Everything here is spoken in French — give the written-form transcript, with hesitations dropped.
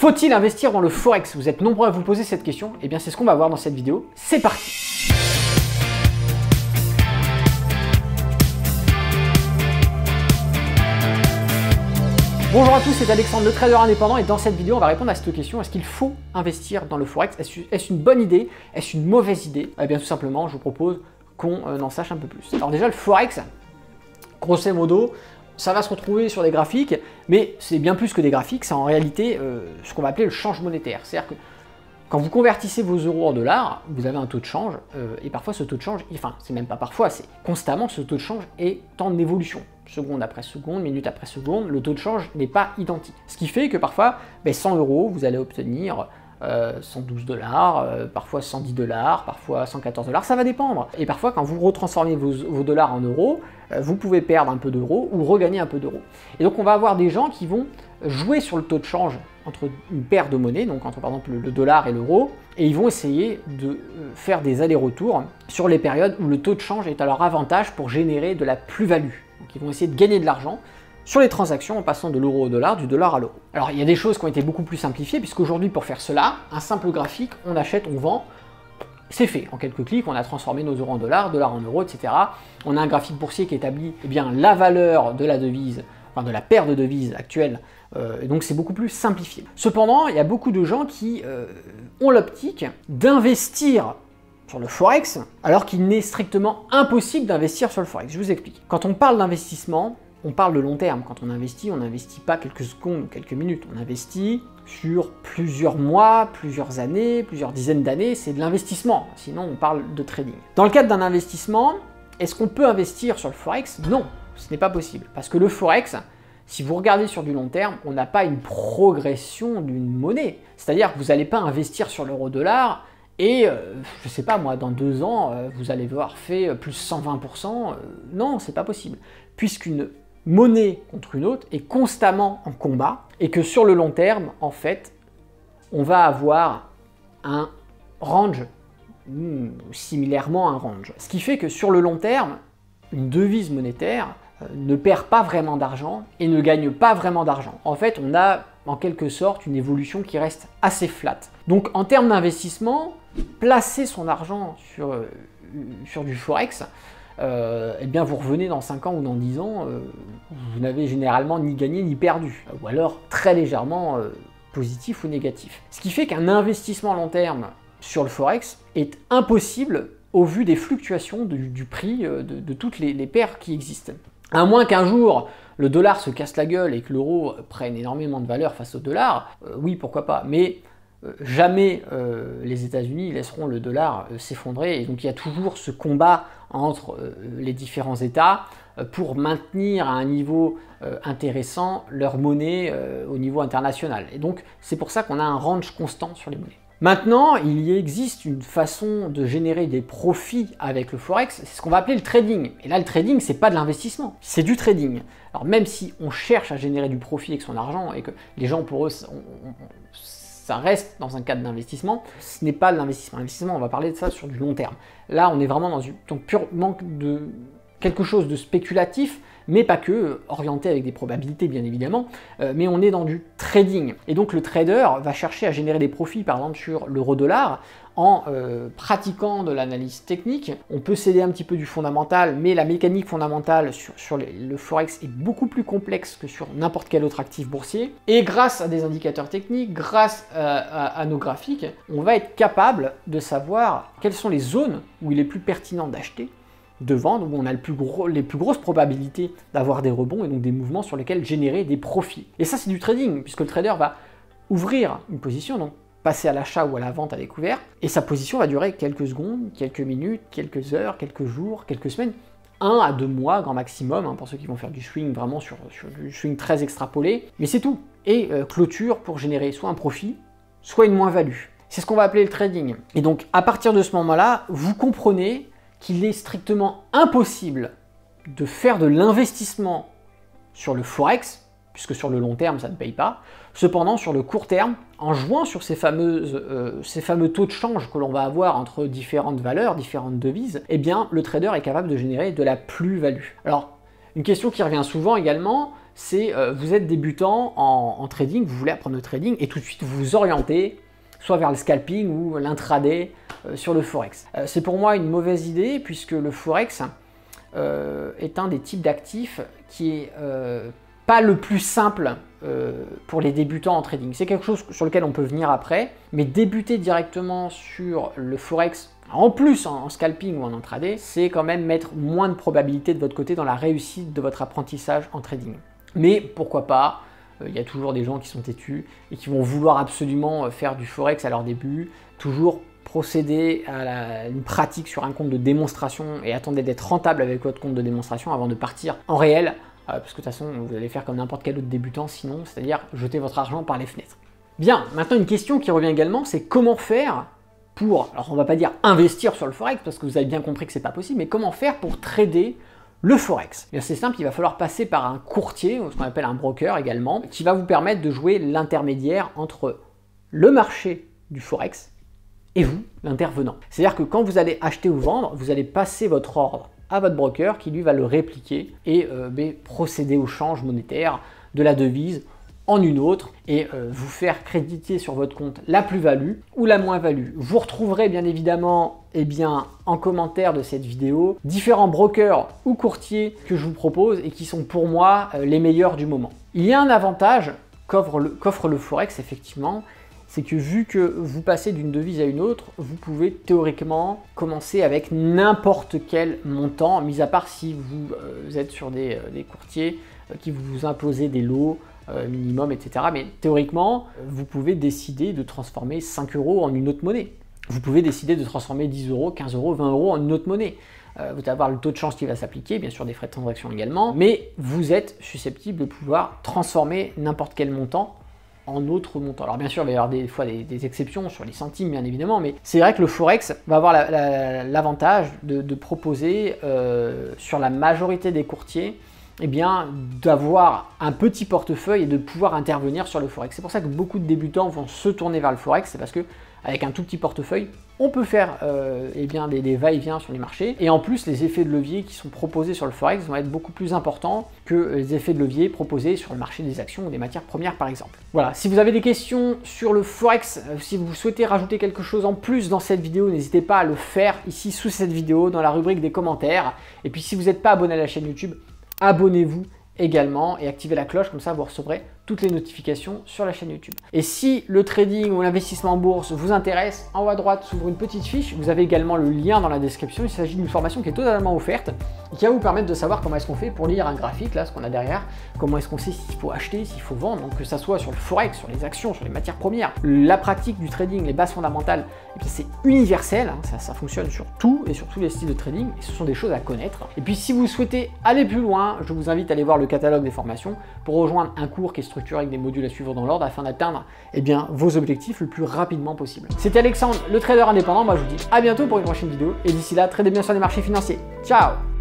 Faut-il investir dans le Forex? Vous êtes nombreux à vous poser cette question. Eh bien, c'est ce qu'on va voir dans cette vidéo. C'est parti! Bonjour à tous, c'est Alexandre, le trader indépendant, et dans cette vidéo, on va répondre à cette question. Est-ce qu'il faut investir dans le Forex? Est-ce une bonne idée? Est-ce une mauvaise idée? Eh bien, tout simplement, je vous propose qu'on en sache un peu plus. Alors déjà, le Forex, grosso modo, ça va se retrouver sur des graphiques, mais c'est bien plus que des graphiques, c'est en réalité ce qu'on va appeler le change monétaire. C'est-à-dire que quand vous convertissez vos euros en dollars, vous avez un taux de change, et parfois ce taux de change, enfin c'est même pas parfois, c'est constamment, ce taux de change est en évolution. Seconde après seconde, minute après seconde, le taux de change n'est pas identique. Ce qui fait que parfois, 100 euros, vous allez obtenir 112 dollars, parfois 110 dollars, parfois 114 dollars, ça va dépendre. Et parfois, quand vous retransformez vos dollars en euros, vous pouvez perdre un peu d'euros ou regagner un peu d'euros. Et donc, on va avoir des gens qui vont jouer sur le taux de change entre une paire de monnaies, donc entre par exemple le dollar et l'euro, et ils vont essayer de faire des allers-retours sur les périodes où le taux de change est à leur avantage pour générer de la plus-value. Donc, ils vont essayer de gagner de l'argent sur les transactions en passant de l'euro au dollar, du dollar à l'euro. Alors il y a des choses qui ont été beaucoup plus simplifiées, puisqu'aujourd'hui pour faire cela, un simple graphique, on achète, on vend, c'est fait. En quelques clics, on a transformé nos euros en dollars, dollars en euros, etc. On a un graphique boursier qui établit la valeur de la devise, enfin de la paire de devises actuelle, et donc c'est beaucoup plus simplifié. Cependant, il y a beaucoup de gens qui ont l'optique d'investir sur le Forex, alors qu'il n'est strictement impossible d'investir sur le Forex. Je vous explique. Quand on parle d'investissement, on parle de long terme. Quand on n'investit pas quelques secondes ou quelques minutes. On investit sur plusieurs mois, plusieurs années, plusieurs dizaines d'années. C'est de l'investissement. Sinon, on parle de trading. Dans le cadre d'un investissement, est-ce qu'on peut investir sur le Forex? Non, ce n'est pas possible. Parce que le Forex, si vous regardez sur du long terme, on n'a pas une progression d'une monnaie. C'est-à-dire que vous n'allez pas investir sur l'euro-dollar et, je ne sais pas moi, dans 2 ans, vous allez avoir fait plus 120%. Non, c'est pas possible. Puisqu'une monnaie contre une autre est constamment en combat et que sur le long terme, en fait, on va avoir un range, similairement un range. Ce qui fait que sur le long terme, une devise monétaire ne perd pas vraiment d'argent et ne gagne pas vraiment d'argent. En fait, on a en quelque sorte une évolution qui reste assez flat. Donc en termes d'investissement, placer son argent sur du Forex, eh bien vous revenez dans 5 ans ou dans 10 ans, vous n'avez généralement ni gagné ni perdu, ou alors très légèrement positif ou négatif. Ce qui fait qu'un investissement long terme sur le Forex est impossible au vu des fluctuations du prix de toutes les paires qui existent. À moins qu'un jour le dollar se casse la gueule et que l'euro prenne énormément de valeur face au dollar, oui pourquoi pas, mais jamais les États-Unis laisseront le dollar s'effondrer, et donc il y a toujours ce combat entre les différents États pour maintenir à un niveau intéressant leur monnaie au niveau international. Et donc c'est pour ça qu'on a un range constant sur les monnaies. Maintenant, il existe une façon de générer des profits avec le Forex, c'est ce qu'on va appeler le trading. Et là, le trading, c'est pas de l'investissement, c'est du trading. Alors même si on cherche à générer du profit avec son argent et que les gens, pour eux, ça reste dans un cadre d'investissement, ce n'est pas de l'investissement. L'investissement, on va parler de ça sur du long terme. Là, on est vraiment dans donc purement de quelque chose de spéculatif, mais pas que, orienté avec des probabilités bien évidemment, mais on est dans du trading. Et donc le trader va chercher à générer des profits, par exemple sur l'euro-dollar, en pratiquant de l'analyse technique. On peut s'aider un petit peu du fondamental, mais la mécanique fondamentale sur le Forex est beaucoup plus complexe que sur n'importe quel autre actif boursier. Et grâce à des indicateurs techniques, grâce à nos graphiques, on va être capable de savoir quelles sont les zones où il est plus pertinent d'acheter, de vendre, où on a les plus grosses probabilités d'avoir des rebonds et donc des mouvements sur lesquels générer des profits. Et ça, c'est du trading, puisque le trader va ouvrir une position, donc passer à l'achat ou à la vente à découvert, et sa position va durer quelques secondes, quelques minutes, quelques heures, quelques jours, quelques semaines, 1 à 2 mois grand maximum, pour ceux qui vont faire du swing, vraiment sur du swing très extrapolé, mais c'est tout. Et clôture pour générer soit un profit, soit une moins-value. C'est ce qu'on va appeler le trading. Et donc, à partir de ce moment-là, vous comprenez qu'il est strictement impossible de faire de l'investissement sur le Forex, puisque sur le long terme, ça ne paye pas. Cependant, sur le court terme, en jouant sur ces fameux taux de change que l'on va avoir entre différentes valeurs, différentes devises, eh bien, le trader est capable de générer de la plus-value. Alors, une question qui revient souvent également, c'est vous êtes débutant en trading, vous voulez apprendre le trading et tout de suite vous vous orientez soit vers le scalping ou l'intraday sur le Forex. C'est pour moi une mauvaise idée puisque le Forex est un des types d'actifs qui est pas le plus simple pour les débutants en trading. C'est quelque chose sur lequel on peut venir après, mais débuter directement sur le Forex, en plus en scalping ou en intraday, c'est quand même mettre moins de probabilité de votre côté dans la réussite de votre apprentissage en trading. Mais pourquoi pas, il y a toujours des gens qui sont têtus et qui vont vouloir absolument faire du Forex à leur début, toujours procéder à une pratique sur un compte de démonstration et attendez d'être rentable avec votre compte de démonstration avant de partir en réel, parce que de toute façon vous allez faire comme n'importe quel autre débutant sinon, c'est-à-dire jeter votre argent par les fenêtres. Bien, maintenant une question qui revient également, c'est comment faire pour, alors on va pas dire investir sur le Forex parce que vous avez bien compris que c'est pas possible, mais comment faire pour trader le Forex? C'est simple, il va falloir passer par un courtier, ou ce qu'on appelle un broker également, qui va vous permettre de jouer l'intermédiaire entre le marché du Forex et vous, l'intervenant. C'est-à-dire que quand vous allez acheter ou vendre, vous allez passer votre ordre à votre broker qui lui va le répliquer et procéder au change monétaire de la devise en une autre et vous faire créditer sur votre compte la plus-value ou la moins-value. Vous retrouverez bien évidemment en commentaire de cette vidéo différents brokers ou courtiers que je vous propose et qui sont pour moi les meilleurs du moment. Il y a un avantage qu'offre le Forex effectivement, c'est que vu que vous passez d'une devise à une autre, vous pouvez théoriquement commencer avec n'importe quel montant, mis à part si vous êtes sur des courtiers qui vous imposent des lots minimum, etc. Mais théoriquement, vous pouvez décider de transformer 5 € en une autre monnaie. Vous pouvez décider de transformer 10 €, 15 €, 20 € en une autre monnaie. Vous allez avoir le taux de change qui va s'appliquer, bien sûr des frais de transaction également, mais vous êtes susceptible de pouvoir transformer n'importe quel montant en autre montant. Alors bien sûr, il va y avoir des fois des exceptions sur les centimes, bien évidemment, mais c'est vrai que le Forex va avoir l'avantage de proposer sur la majorité des courtiers d'avoir un petit portefeuille et de pouvoir intervenir sur le Forex. C'est pour ça que beaucoup de débutants vont se tourner vers le Forex, c'est parce que avec un tout petit portefeuille, on peut faire des va-et-vient sur les marchés. Et en plus, les effets de levier qui sont proposés sur le Forex vont être beaucoup plus importants que les effets de levier proposés sur le marché des actions ou des matières premières, par exemple. Voilà, si vous avez des questions sur le Forex, si vous souhaitez rajouter quelque chose en plus dans cette vidéo, n'hésitez pas à le faire ici sous cette vidéo, dans la rubrique des commentaires. Et puis si vous n'êtes pas abonné à la chaîne YouTube, abonnez-vous également et activez la cloche, comme ça vous recevrez toutes les notifications sur la chaîne YouTube. Et si le trading ou l'investissement en bourse vous intéresse, en haut à droite s'ouvre une petite fiche, vous avez également le lien dans la description. Il s'agit d'une formation qui est totalement offerte et qui va vous permettre de savoir comment est-ce qu'on fait pour lire un graphique, là ce qu'on a derrière, comment est-ce qu'on sait s'il faut acheter, s'il faut vendre, donc que ça soit sur le Forex, sur les actions, sur les matières premières, la pratique du trading, les bases fondamentales, c'est universel, hein, ça fonctionne sur tout et sur tous les styles de trading et ce sont des choses à connaître. Et puis si vous souhaitez aller plus loin, je vous invite à aller voir le catalogue des formations pour rejoindre un cours qui est structuré avec des modules à suivre dans l'ordre afin d'atteindre vos objectifs le plus rapidement possible. C'était Alexandre, le trader indépendant. Moi je vous dis à bientôt pour une prochaine vidéo et d'ici là, tradez bien sur les marchés financiers. Ciao!